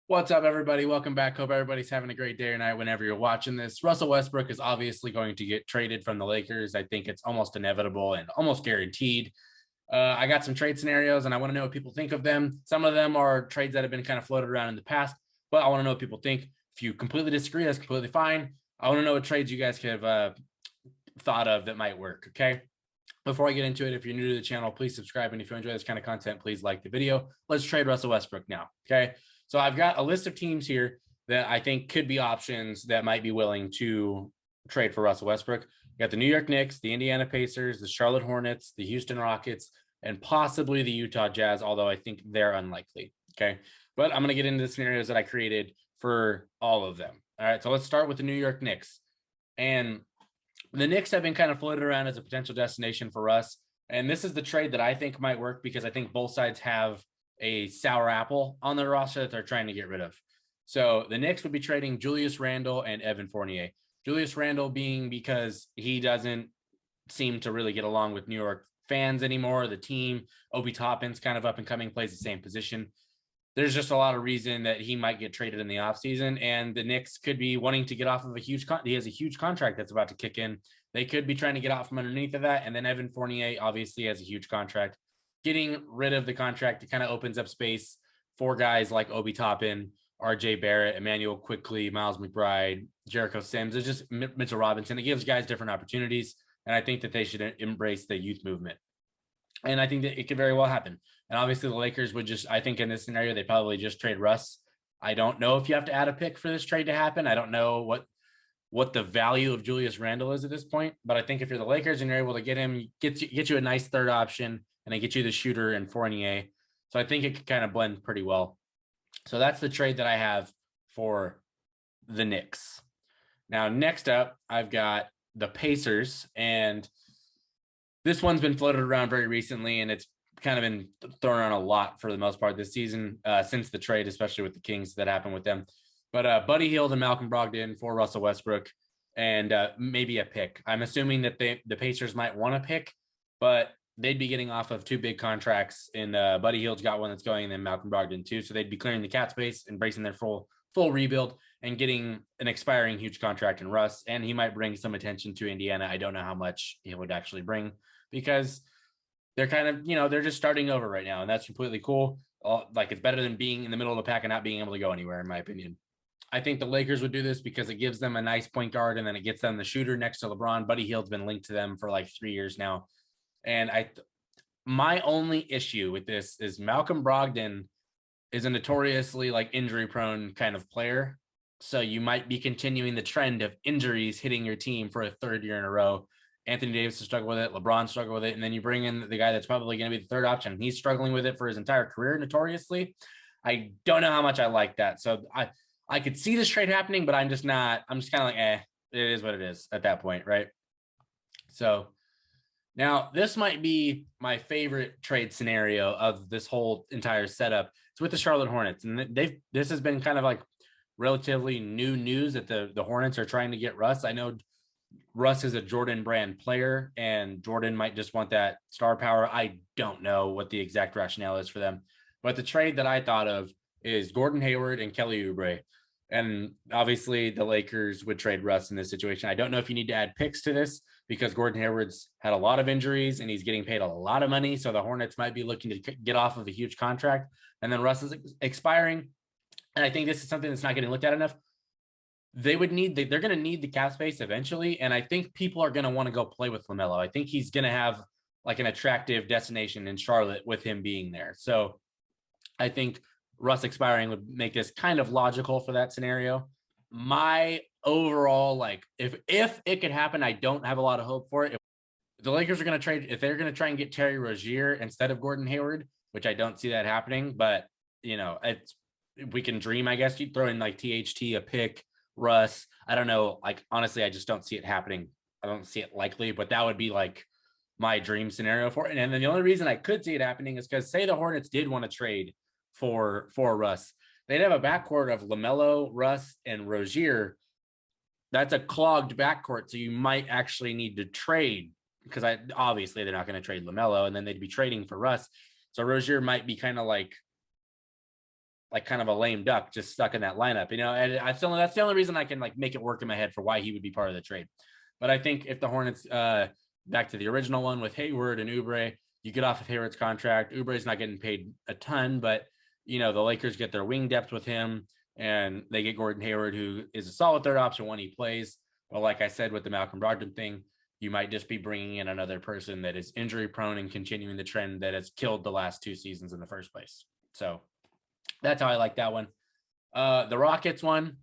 What's up, everybody? Welcome back. Hope everybody's having a great day or night whenever you're watching this. Russell Westbrook is obviously going to get traded from the Lakers. I think it's almost inevitable and almost guaranteed. I got some trade scenarios and I want to know what people think of them. Some of them are trades that have been kind of floated around in the past, but I want to know what people think. If you completely disagree, that's completely fine. I want to know what trades you guys could have thought of that might work. Okay. Before I get into it, if you're new to the channel, please subscribe. And if you enjoy this kind of content, please like the video. Let's trade Russell Westbrook now. Okay. So I've got a list of teams here that I think could be options that might be willing to trade for Russell Westbrook. You got the New York Knicks, the Indiana Pacers, the Charlotte Hornets, the Houston Rockets, and possibly the Utah Jazz, although I think they're unlikely. Okay. But I'm going to get into the scenarios that I created for all of them. All right. So let's start with the New York Knicks. And the Knicks have been kind of floated around as a potential destination for Russ. And this is the trade that I think might work because I think both sides have a sour apple on their roster that they're trying to get rid of. So the Knicks would be trading Julius Randle and Evan Fournier. Julius Randle being because he doesn't seem to really get along with New York fans anymore. The team, Obi Toppin's kind of up and coming, plays the same position. There's just a lot of reason that he might get traded in the offseason, and the Knicks could be wanting to get off of he has a huge contract that's about to kick in. They could be trying to get out from underneath of that. And then Evan Fournier obviously has a huge contract. Getting rid of the contract, it kind of opens up space for guys like Obi Toppin, RJ Barrett, Emmanuel Quickly, Miles McBride, Jericho Sims. It's just Mitchell Robinson. It gives guys different opportunities. And I think that they should embrace the youth movement. And I think that it could very well happen. And obviously the Lakers would just, I think in this scenario, they probably just trade Russ. I don't know if you have to add a pick for this trade to happen. I don't know what the value of Julius Randle is at this point. But I think if you're the Lakers and you're able to get him, get you a nice third option, and then get you the shooter and Fournier. So I think it could kind of blend pretty well. So that's the trade that I have for the Knicks. Now, next up, I've got the Pacers, and this one's been floated around very recently, and it's kind of been thrown around a lot for the most part this season since the trade, especially with the Kings that happened with them. But Buddy Hield and Malcolm Brogdon for Russell Westbrook and maybe a pick. I'm assuming that the Pacers might want a pick, but they'd be getting off of two big contracts, and Buddy Hield's got one that's going, and then Malcolm Brogdon too. So they'd be clearing the cap space, embracing their full rebuild, and getting an expiring huge contract in Russ. And he might bring some attention to Indiana. I don't know how much he would actually bring because they're kind of, they're just starting over right now, and that's completely cool. Like it's better than being in the middle of the pack and not being able to go anywhere, in my opinion. I think the Lakers would do this because it gives them a nice point guard, and then it gets them the shooter next to LeBron. Buddy Hield's been linked to them for like 3 years now. And my only issue with this is Malcolm Brogdon is a notoriously like injury prone kind of player. So you might be continuing the trend of injuries hitting your team for a third year in a row. Anthony Davis has struggled with it. LeBron struggled with it. And then you bring in the guy that's probably going to be the third option. He's struggling with it for his entire career, notoriously. I don't know how much I like that. So I could see this trade happening, but I'm just kind of like, it is what it is at that point. Right. So now this might be my favorite trade scenario of this whole entire setup. It's with the Charlotte Hornets. And this has been kind of like relatively new news that the Hornets are trying to get Russ. I know Russ is a Jordan brand player, and Jordan might just want that star power. I don't know what the exact rationale is for them. But the trade that I thought of is Gordon Hayward and Kelly Oubre. And obviously the Lakers would trade Russ in this situation. I don't know if you need to add picks to this because Gordon Hayward's had a lot of injuries and he's getting paid a lot of money. So the Hornets might be looking to get off of a huge contract. And then Russ is expiring. And I think this is something that's not getting looked at enough. They're going to need the cap space eventually. And I think people are going to want to go play with LaMelo. I think he's going to have like an attractive destination in Charlotte with him being there. So I think Russ expiring would make this kind of logical for that scenario. My overall, like, if it could happen, I don't have a lot of hope for it. If the Lakers are going to trade, if they're going to try and get Terry Rozier instead of Gordon Hayward, which I don't see that happening, but we can dream, I guess. You throw in like THT, a pick, Russ. I don't know. Like, honestly, I just don't see it happening. I don't see it likely, but that would be like my dream scenario for it. And then the only reason I could see it happening is because say the Hornets did want to trade for Russ, they'd have a backcourt of LaMelo, Russ, and Rozier. That's a clogged backcourt, so you might actually need to trade because obviously they're not going to trade LaMelo, and then they'd be trading for Russ. So Rozier might be kind of like like kind of a lame duck just stuck in that lineup, you know, and that's the only reason I can like make it work in my head for why he would be part of the trade. But I think if the Hornets, back to the original one with Hayward and Oubre, you get off of Hayward's contract. Oubre's not getting paid a ton, but you know, the Lakers get their wing depth with him and they get Gordon Hayward, who is a solid third option when he plays. But like I said, with the Malcolm Brogdon thing, you might just be bringing in another person that is injury prone and continuing the trend that has killed the last 2 seasons in the first place. So that's how I like that one. The Rockets one,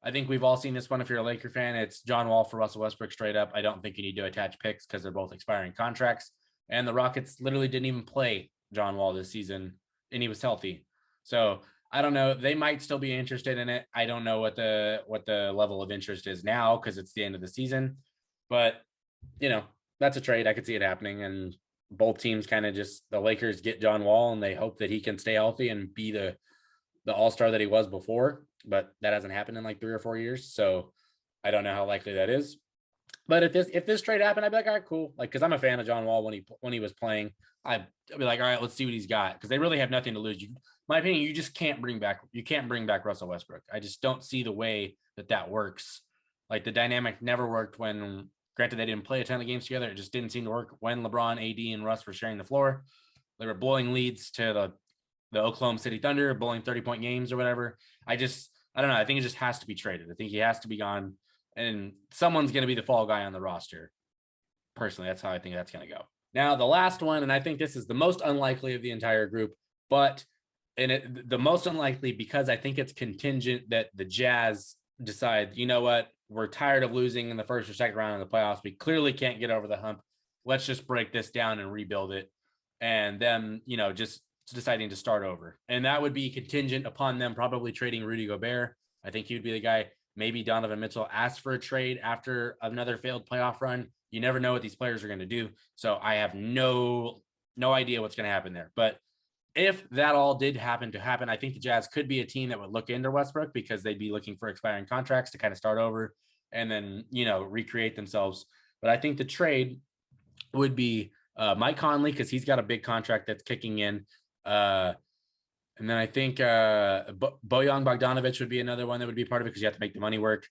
I think we've all seen this one. If you're a Laker fan, it's John Wall for Russell Westbrook straight up. I don't think you need to attach picks because they're both expiring contracts. And the Rockets literally didn't even play John Wall this season, and he was healthy. So I don't know. They might still be interested in it. I don't know what the level of interest is now because it's the end of the season. But, you know, that's a trade. I could see it happening. And both teams kind of just, the Lakers get John Wall and they hope that he can stay healthy and be the all-star that he was before. But that hasn't happened in like 3 or 4 years. So I don't know how likely that is. But if this trade happened, I'd be like, all right, cool. Like, because I'm a fan of John Wall when he was playing. I'd be like, all right, let's see what he's got. Because they really have nothing to lose. My opinion, you just can't bring back Russell Westbrook. I just don't see the way that works. Like, the dynamic never worked when, granted, they didn't play a ton of games together. It just didn't seem to work when LeBron, AD, and Russ were sharing the floor. They were blowing leads to the Oklahoma City Thunder, blowing 30-point games or whatever. I don't know. I think it just has to be traded. I think he has to be gone. And someone's going to be the fall guy on the roster. Personally, that's how I think that's going to go. Now, the last one, and I think this is the most unlikely of the entire group, but the most unlikely because I think it's contingent that the Jazz decide, you know what, we're tired of losing in the first or second round of the playoffs. We clearly can't get over the hump. Let's just break this down and rebuild it. And them, you know, just deciding to start over. And that would be contingent upon them probably trading Rudy Gobert. I think he would be the guy. Maybe Donovan Mitchell asks for a trade after another failed playoff run. You never know what these players are going to do. So I have no idea what's going to happen there. But if that all did happen to happen, I think the Jazz could be a team that would look into Westbrook because they'd be looking for expiring contracts to kind of start over and then, you know, recreate themselves. But I think the trade would be Mike Conley because he's got a big contract that's kicking in. And then I think Bojan Bogdanovic would be another one that would be part of it because you have to make the money work.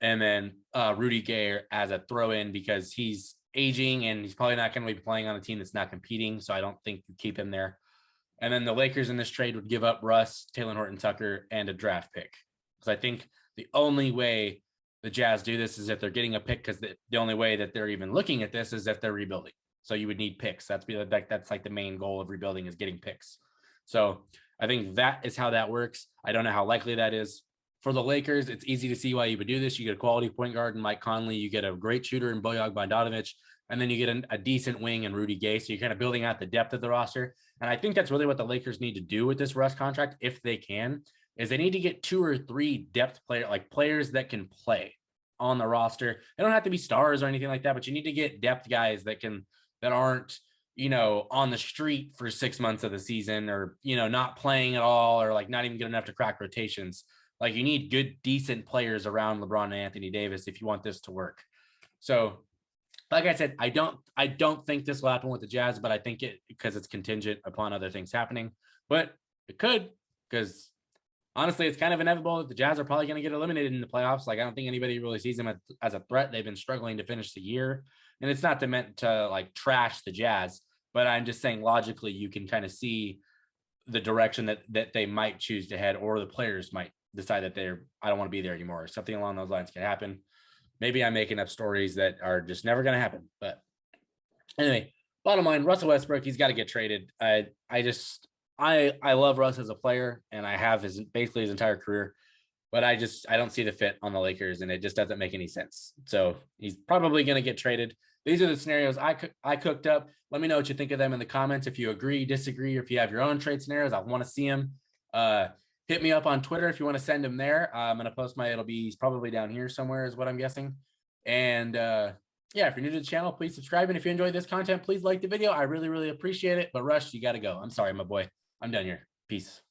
And then Rudy Gay as a throw-in because he's aging and he's probably not going to be playing on a team that's not competing. So I don't think you keep him there. And then the Lakers in this trade would give up Russ, Taylor Horton-Tucker, and a draft pick. Because I think the only way the Jazz do this is if they're getting a pick because the only way that they're even looking at this is if they're rebuilding. So you would need picks. That's like the main goal of rebuilding is getting picks. So I think that is how that works. I don't know how likely that is. For the Lakers, it's easy to see why you would do this. You get a quality point guard in Mike Conley. You get a great shooter in Bojan Bogdanovic. And then you get a decent wing in Rudy Gay. So you're kind of building out the depth of the roster. And I think that's really what the Lakers need to do with this Russ contract, if they can, is they need to get 2 or 3 depth players that can play on the roster. They don't have to be stars or anything like that, but you need to get depth guys that aren't, you know, on the street for 6 months of the season or, you know, not playing at all or like not even good enough to crack rotations. Like you need good, decent players around LeBron and Anthony Davis if you want this to work. So like I said, I don't think this will happen with the Jazz, but I think it because it's contingent upon other things happening, but it could because honestly, it's kind of inevitable that the Jazz are probably going to get eliminated in the playoffs. Like I don't think anybody really sees them as a threat. They've been struggling to finish the year. And it's not meant to like trash the Jazz, but I'm just saying logically you can kind of see the direction that they might choose to head, or the players might decide that I don't want to be there anymore. Something along those lines can happen. Maybe I'm making up stories that are just never going to happen. But anyway, bottom line, Russell Westbrook, he's got to get traded. I love Russ as a player, and I have basically his entire career. But I don't see the fit on the Lakers, and it just doesn't make any sense. So he's probably going to get traded. These are the scenarios I cooked up. Let me know what you think of them in the comments. If you agree, disagree, or if you have your own trade scenarios, I want to see them. Hit me up on Twitter if you want to send them there. I'm going to post he's probably down here somewhere is what I'm guessing. And yeah, if you're new to the channel, please subscribe. And if you enjoyed this content, please like the video. I really, really appreciate it. But Rush, you got to go. I'm sorry, my boy. I'm done here. Peace.